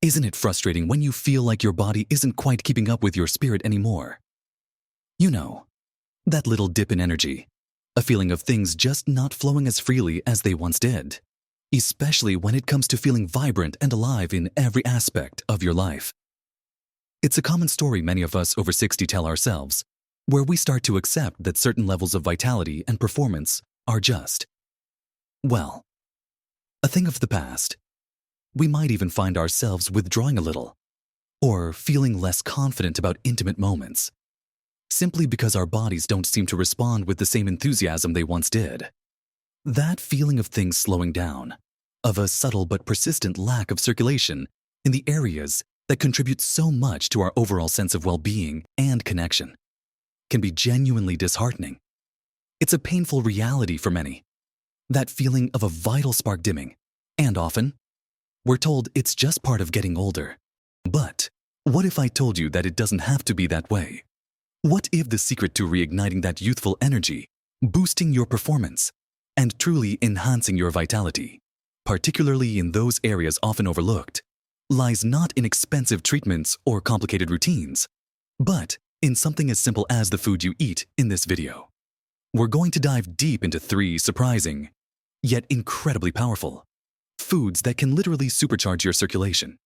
Isn't it frustrating when you feel like your body isn't quite keeping up with your spirit anymore? You know, that little dip in energy, a feeling of things just not flowing as freely as they once did, especially when it comes to feeling vibrant and alive in every aspect of your life. It's a common story many of us over 60 tell ourselves, where we start to accept that certain levels of vitality and performance are just, well, a thing of the past. We might even find ourselves withdrawing a little, or feeling less confident about intimate moments, simply because our bodies don't seem to respond with the same enthusiasm they once did. That feeling of things slowing down, of a subtle but persistent lack of circulation in the areas that contribute so much to our overall sense of well-being and connection, can be genuinely disheartening. It's a painful reality for many, that feeling of a vital spark dimming, and often, we're told it's just part of getting older. But what if I told you that it doesn't have to be that way? What if the secret to reigniting that youthful energy, boosting your performance, and truly enhancing your vitality, particularly in those areas often overlooked, lies not in expensive treatments or complicated routines, but in something as simple as the food you eat in this video? We're going to dive deep into 3 surprising, yet incredibly powerful foods that can literally supercharge your circulation,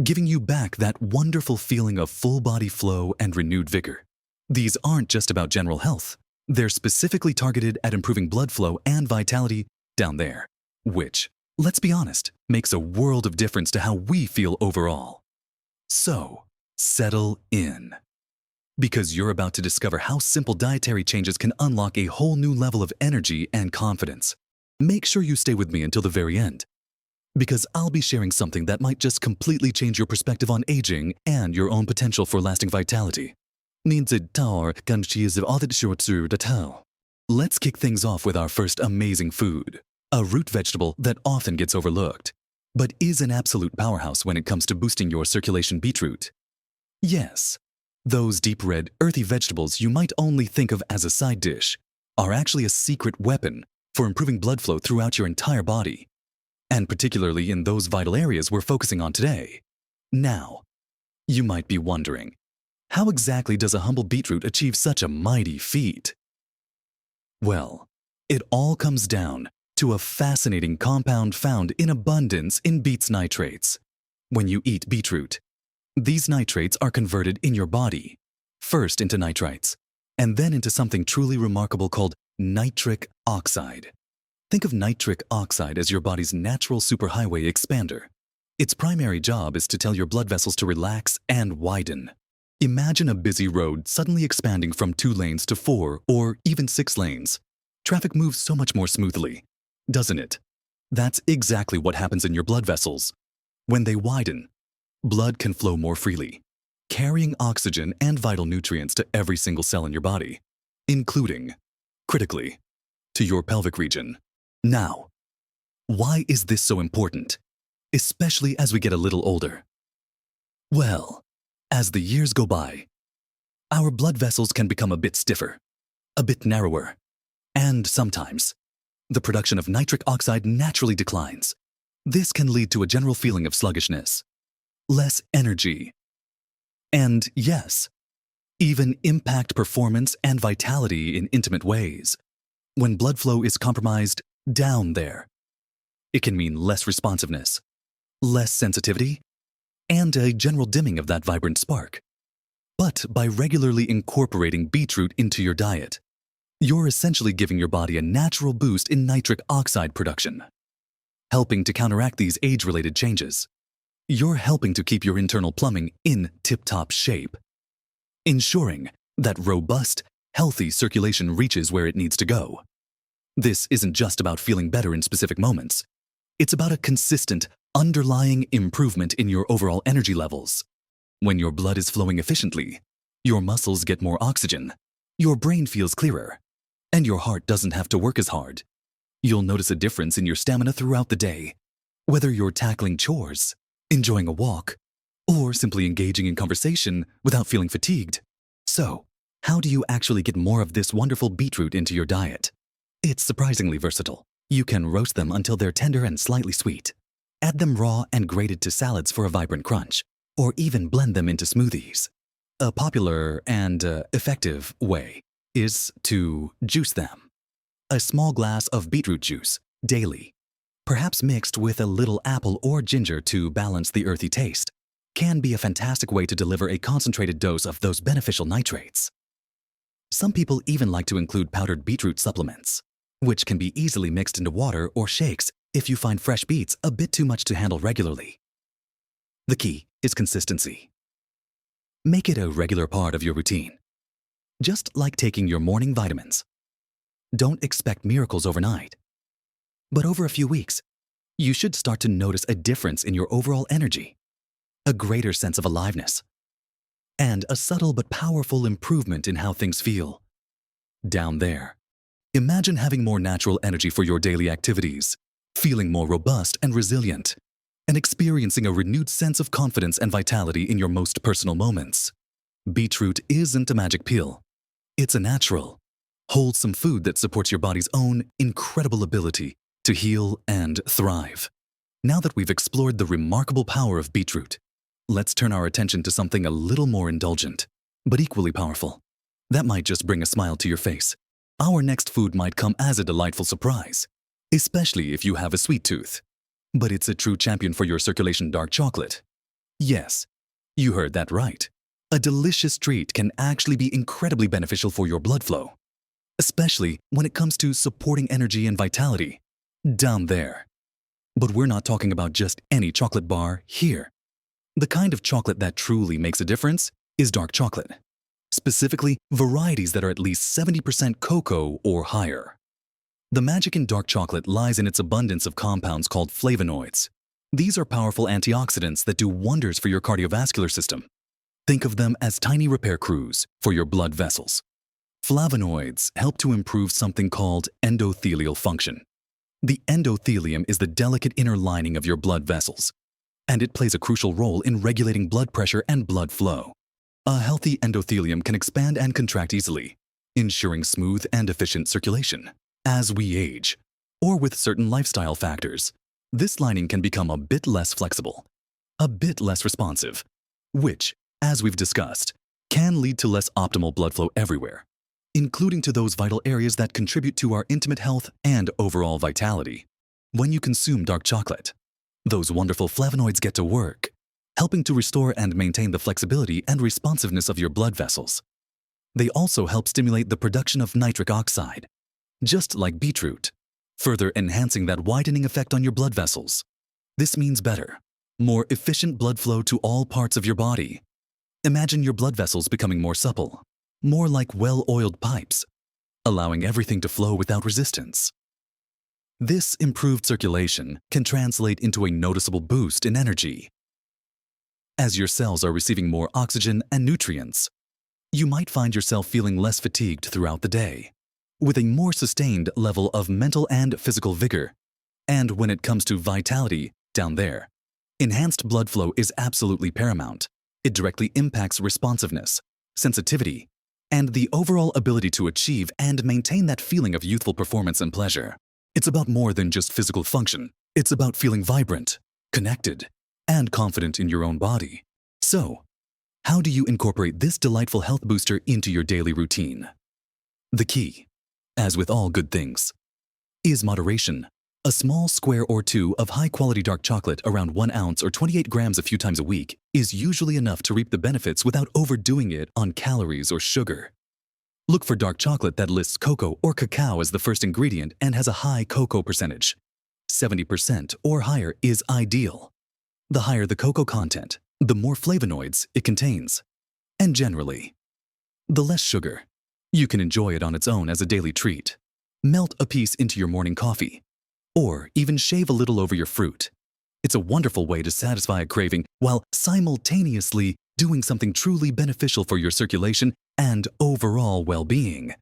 giving you back that wonderful feeling of full body flow and renewed vigor. These aren't just about general health. They're specifically targeted at improving blood flow and vitality down there, which, let's be honest, makes a world of difference to how we feel overall. So, settle in, because you're about to discover how simple dietary changes can unlock a whole new level of energy and confidence. Make sure you stay with me until the very end, because I'll be sharing something that might just completely change your perspective on aging and your own potential for lasting vitality. Let's kick things off with our first amazing food, a root vegetable that often gets overlooked, but is an absolute powerhouse when it comes to boosting your circulation: beetroot. Yes, those deep red, earthy vegetables you might only think of as a side dish are actually a secret weapon for improving blood flow throughout your entire body, and particularly in those vital areas we're focusing on today. Now, you might be wondering, how exactly does a humble beetroot achieve such a mighty feat? Well, it all comes down to a fascinating compound found in abundance in beets nitrates. When you eat beetroot, these nitrates are converted in your body, first into nitrites, and then into something truly remarkable called nitric oxide. Think of nitric oxide as your body's natural superhighway expander. Its primary job is to tell your blood vessels to relax and widen. Imagine a busy road suddenly expanding from 2 lanes to 4 or even 6 lanes. Traffic moves so much more smoothly, doesn't it? That's exactly what happens in your blood vessels. When they widen, blood can flow more freely, carrying oxygen and vital nutrients to every single cell in your body, including, critically, to your pelvic region. Now, why is this so important, especially as we get a little older? Well, as the years go by, our blood vessels can become a bit stiffer, a bit narrower, and sometimes the production of nitric oxide naturally declines. This can lead to a general feeling of sluggishness, less energy, and yes, even impact performance and vitality in intimate ways. When blood flow is compromised down there, it can mean less responsiveness, less sensitivity, and a general dimming of that vibrant spark. But by regularly incorporating beetroot into your diet, you're essentially giving your body a natural boost in nitric oxide production, helping to counteract these age-related changes. You're helping to keep your internal plumbing in tip-top shape, ensuring that robust, healthy circulation reaches where it needs to go. This isn't just about feeling better in specific moments. It's about a consistent, underlying improvement in your overall energy levels. When your blood is flowing efficiently, your muscles get more oxygen, your brain feels clearer, and your heart doesn't have to work as hard. You'll notice a difference in your stamina throughout the day, whether you're tackling chores, enjoying a walk, or simply engaging in conversation without feeling fatigued. So, how do you actually get more of this wonderful beetroot into your diet? It's surprisingly versatile. You can roast them until they're tender and slightly sweet. Add them raw and grated to salads for a vibrant crunch, or even blend them into smoothies. A popular and effective way is to juice them. A small glass of beetroot juice daily, perhaps mixed with a little apple or ginger to balance the earthy taste, can be a fantastic way to deliver a concentrated dose of those beneficial nitrates. Some people even like to include powdered beetroot supplements, which can be easily mixed into water or shakes if you find fresh beets a bit too much to handle regularly. The key is consistency. Make it a regular part of your routine, just like taking your morning vitamins. Don't expect miracles overnight, but over a few weeks, you should start to notice a difference in your overall energy, a greater sense of aliveness, and a subtle but powerful improvement in how things feel. Down there, imagine having more natural energy for your daily activities, feeling more robust and resilient, and experiencing a renewed sense of confidence and vitality in your most personal moments. Beetroot isn't a magic pill. It's a natural, wholesome food that supports your body's own incredible ability to heal and thrive. Now that we've explored the remarkable power of beetroot, let's turn our attention to something a little more indulgent, but equally powerful. That might just bring a smile to your face. Our next food might come as a delightful surprise, especially if you have a sweet tooth. But it's a true champion for your circulation: dark chocolate. Yes, you heard that right. A delicious treat can actually be incredibly beneficial for your blood flow, especially when it comes to supporting energy and vitality. Down there. But we're not talking about just any chocolate bar here. The kind of chocolate that truly makes a difference is dark chocolate. Specifically, varieties that are at least 70% cocoa or higher. The magic in dark chocolate lies in its abundance of compounds called flavonoids. These are powerful antioxidants that do wonders for your cardiovascular system. Think of them as tiny repair crews for your blood vessels. Flavonoids help to improve something called endothelial function. The endothelium is the delicate inner lining of your blood vessels, and it plays a crucial role in regulating blood pressure and blood flow. A healthy endothelium can expand and contract easily, ensuring smooth and efficient circulation. As we age, or with certain lifestyle factors, this lining can become a bit less flexible, a bit less responsive, which, as we've discussed, can lead to less optimal blood flow everywhere, including to those vital areas that contribute to our intimate health and overall vitality. When you consume dark chocolate, those wonderful flavonoids get to work, helping to restore and maintain the flexibility and responsiveness of your blood vessels. They also help stimulate the production of nitric oxide, just like beetroot, further enhancing that widening effect on your blood vessels. This means better, more efficient blood flow to all parts of your body. Imagine your blood vessels becoming more supple, more like well-oiled pipes, allowing everything to flow without resistance. This improved circulation can translate into a noticeable boost in energy. As your cells are receiving more oxygen and nutrients, you might find yourself feeling less fatigued throughout the day, with a more sustained level of mental and physical vigor. And when it comes to vitality, down there, enhanced blood flow is absolutely paramount. It directly impacts responsiveness, sensitivity, and the overall ability to achieve and maintain that feeling of youthful performance and pleasure. It's about more than just physical function. It's about feeling vibrant, connected, and confident in your own body. So, how do you incorporate this delightful health booster into your daily routine? The key, as with all good things, is moderation. A small square or two of high-quality dark chocolate, around 1 ounce or 28 grams a few times a week, is usually enough to reap the benefits without overdoing it on calories or sugar. Look for dark chocolate that lists cocoa or cacao as the first ingredient and has a high cocoa percentage. 70% or higher is ideal. The higher the cocoa content, the more flavonoids it contains. And generally, the less sugar. You can enjoy it on its own as a daily treat. Melt a piece into your morning coffee, or even shave a little over your fruit. It's a wonderful way to satisfy a craving while simultaneously doing something truly beneficial for your circulation and overall well-being.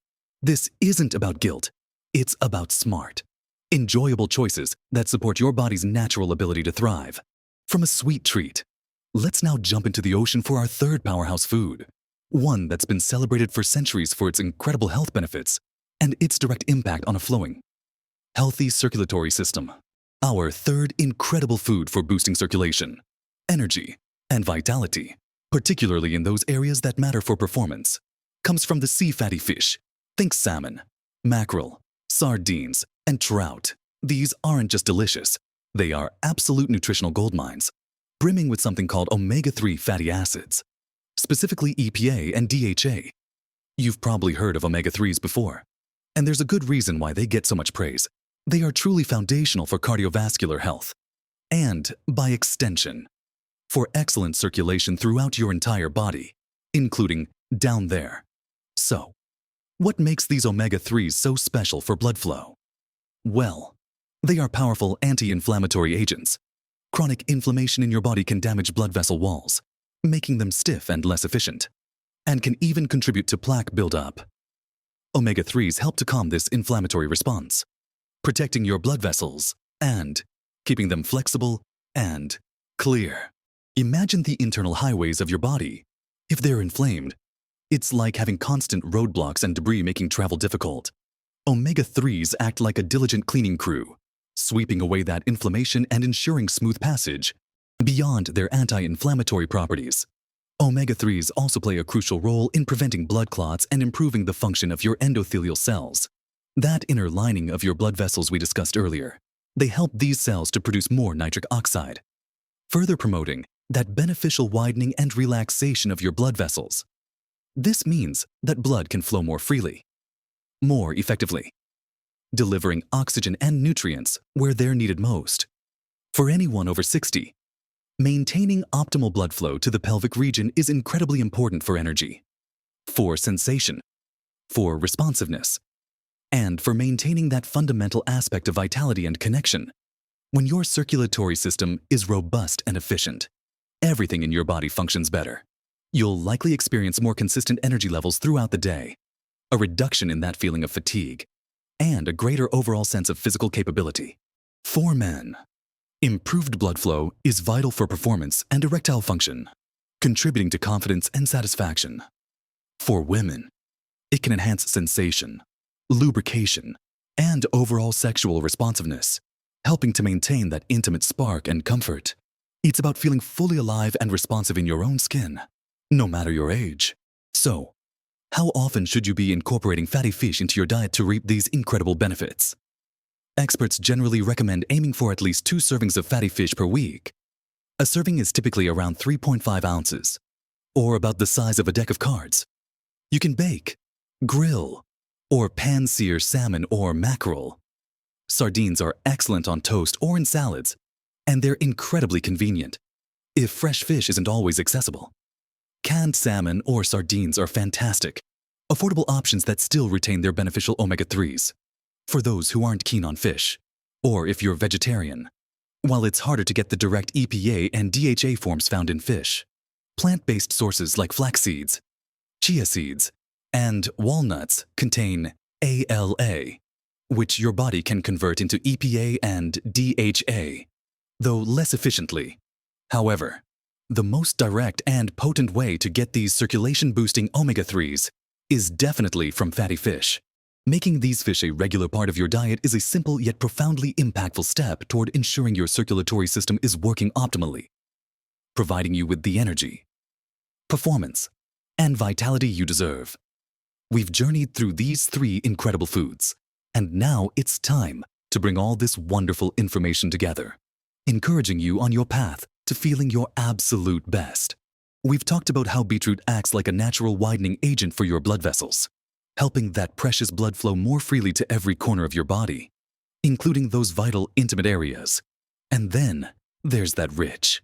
This isn't about guilt. It's about smart, enjoyable choices that support your body's natural ability to thrive. From a sweet treat, let's now jump into the ocean for our third powerhouse food, one that's been celebrated for centuries for its incredible health benefits and its direct impact on a flowing, healthy circulatory system. Our third incredible food for boosting circulation, energy, and vitality, particularly in those areas that matter for performance, comes from the sea fatty fish. Think salmon, mackerel, sardines, and trout. These aren't just delicious, they are absolute nutritional gold mines, brimming with something called omega-3 fatty acids, specifically EPA and DHA. You've probably heard of omega-3s before, and there's a good reason why they get so much praise. They are truly foundational for cardiovascular health, and, by extension, for excellent circulation throughout your entire body, including down there. So, what makes these omega-3s so special for blood flow? Well, they are powerful anti-inflammatory agents. Chronic inflammation in your body can damage blood vessel walls, making them stiff and less efficient, and can even contribute to plaque buildup. Omega-3s help to calm this inflammatory response, protecting your blood vessels and keeping them flexible and clear. Imagine the internal highways of your body. If they're inflamed, it's like having constant roadblocks and debris making travel difficult. Omega-3s act like a diligent cleaning crew, sweeping away that inflammation and ensuring smooth passage. Beyond their anti-inflammatory properties, omega-3s also play a crucial role in preventing blood clots and improving the function of your endothelial cells, that inner lining of your blood vessels we discussed earlier. They help these cells to produce more nitric oxide, further promoting that beneficial widening and relaxation of your blood vessels. This means that blood can flow more freely, more effectively, delivering oxygen and nutrients where they're needed most. For anyone over 60, maintaining optimal blood flow to the pelvic region is incredibly important for energy, for sensation, for responsiveness, and for maintaining that fundamental aspect of vitality and connection. When your circulatory system is robust and efficient, everything in your body functions better. You'll likely experience more consistent energy levels throughout the day, a reduction in that feeling of fatigue, and a greater overall sense of physical capability. For men, improved blood flow is vital for performance and erectile function, contributing to confidence and satisfaction. For women, it can enhance sensation, lubrication, and overall sexual responsiveness, helping to maintain that intimate spark and comfort. It's about feeling fully alive and responsive in your own skin, no matter your age. So, how often should you be incorporating fatty fish into your diet to reap these incredible benefits? Experts generally recommend aiming for at least 2 servings of fatty fish per week. A serving is typically around 3.5 ounces, or about the size of a deck of cards. You can bake, grill, or pan-sear salmon or mackerel. Sardines are excellent on toast or in salads, and they're incredibly convenient if fresh fish isn't always accessible. Canned salmon or sardines are fantastic, affordable options that still retain their beneficial omega-3s. For those who aren't keen on fish, or if you're vegetarian, while it's harder to get the direct EPA and DHA forms found in fish, plant-based sources like flax seeds, chia seeds, and walnuts contain ALA, which your body can convert into EPA and DHA, though less efficiently. However, the most direct and potent way to get these circulation-boosting omega-3s is definitely from fatty fish. Making these fish a regular part of your diet is a simple yet profoundly impactful step toward ensuring your circulatory system is working optimally, providing you with the energy, performance, and vitality you deserve. We've journeyed through these 3 incredible foods, and now it's time to bring all this wonderful information together, encouraging you on your path to feeling your absolute best. We've talked about how beetroot acts like a natural widening agent for your blood vessels, helping that precious blood flow more freely to every corner of your body, including those vital, intimate areas. And then there's that rich,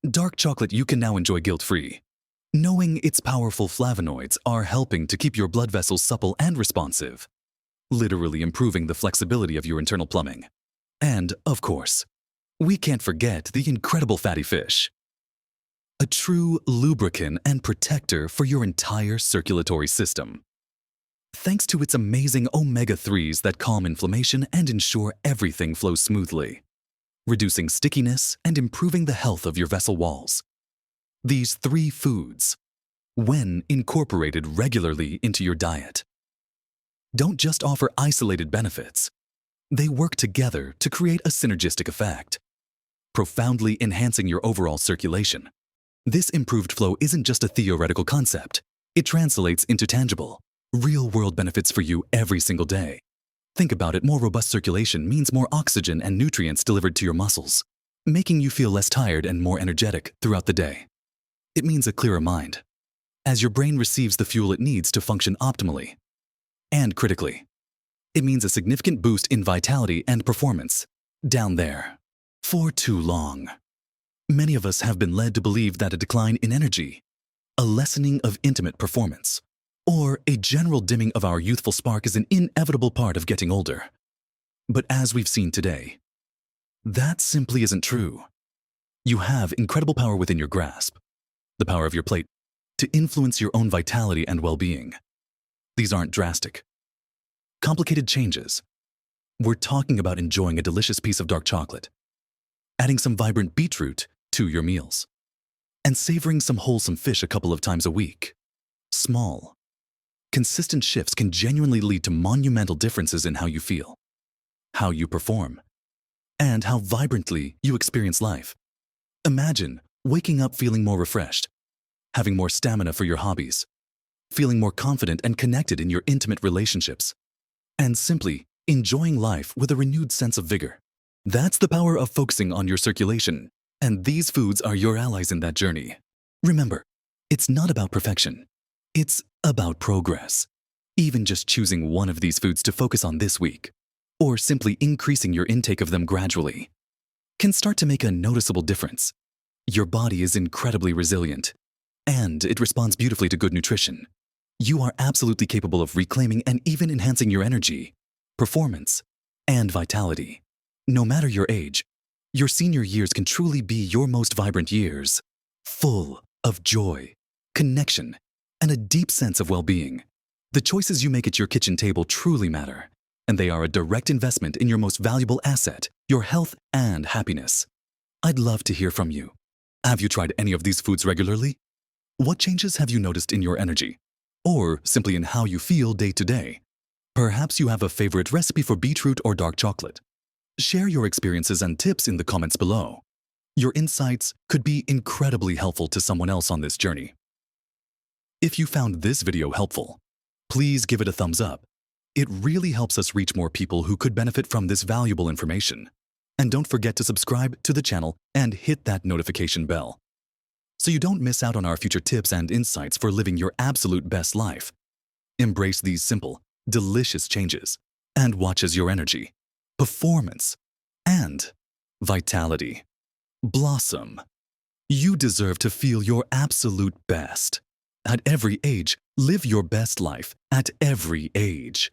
dark chocolate you can now enjoy guilt-free, knowing its powerful flavonoids are helping to keep your blood vessels supple and responsive, literally improving the flexibility of your internal plumbing. And, of course, we can't forget the incredible fatty fish, a true lubricant and protector for your entire circulatory system. Thanks to its amazing omega-3s that calm inflammation and ensure everything flows smoothly, reducing stickiness and improving the health of your vessel walls. These 3 foods, when incorporated regularly into your diet, don't just offer isolated benefits. They work together to create a synergistic effect, profoundly enhancing your overall circulation. This improved flow isn't just a theoretical concept. It translates into tangible, real-world benefits for you every single day. Think about it, more robust circulation means more oxygen and nutrients delivered to your muscles, making you feel less tired and more energetic throughout the day. It means a clearer mind, as your brain receives the fuel it needs to function optimally. And critically, it means a significant boost in vitality and performance down there. For too long, many of us have been led to believe that a decline in energy, a lessening of intimate performance, or a general dimming of our youthful spark is an inevitable part of getting older. But as we've seen today, that simply isn't true. You have incredible power within your grasp, the power of your plate, to influence your own vitality and well-being. These aren't drastic, complicated changes. We're talking about enjoying a delicious piece of dark chocolate, adding some vibrant beetroot to your meals, and savoring some wholesome fish a couple of times a week. Small, consistent shifts can genuinely lead to monumental differences in how you feel, how you perform, and how vibrantly you experience life. Imagine waking up feeling more refreshed, having more stamina for your hobbies, feeling more confident and connected in your intimate relationships, and simply enjoying life with a renewed sense of vigor. That's the power of focusing on your circulation, and these foods are your allies in that journey. Remember, it's not about perfection. It's about progress. Even just choosing one of these foods to focus on this week, or simply increasing your intake of them gradually, can start to make a noticeable difference. Your body is incredibly resilient, and it responds beautifully to good nutrition. You are absolutely capable of reclaiming and even enhancing your energy, performance, and vitality. No matter your age, your senior years can truly be your most vibrant years, full of joy, connection, and a deep sense of well-being. The choices you make at your kitchen table truly matter, and they are a direct investment in your most valuable asset, your health and happiness. I'd love to hear from you. Have you tried any of these foods regularly? What changes have you noticed in your energy, or simply in how you feel day to day? Perhaps you have a favorite recipe for beetroot or dark chocolate. Share your experiences and tips in the comments below. Your insights could be incredibly helpful to someone else on this journey. If you found this video helpful, please give it a thumbs up. It really helps us reach more people who could benefit from this valuable information. And don't forget to subscribe to the channel and hit that notification bell, so you don't miss out on our future tips and insights for living your absolute best life. Embrace these simple, delicious changes and watch as your energy, performance, and vitality blossom. You deserve to feel your absolute best. At every age, live your best life at every age.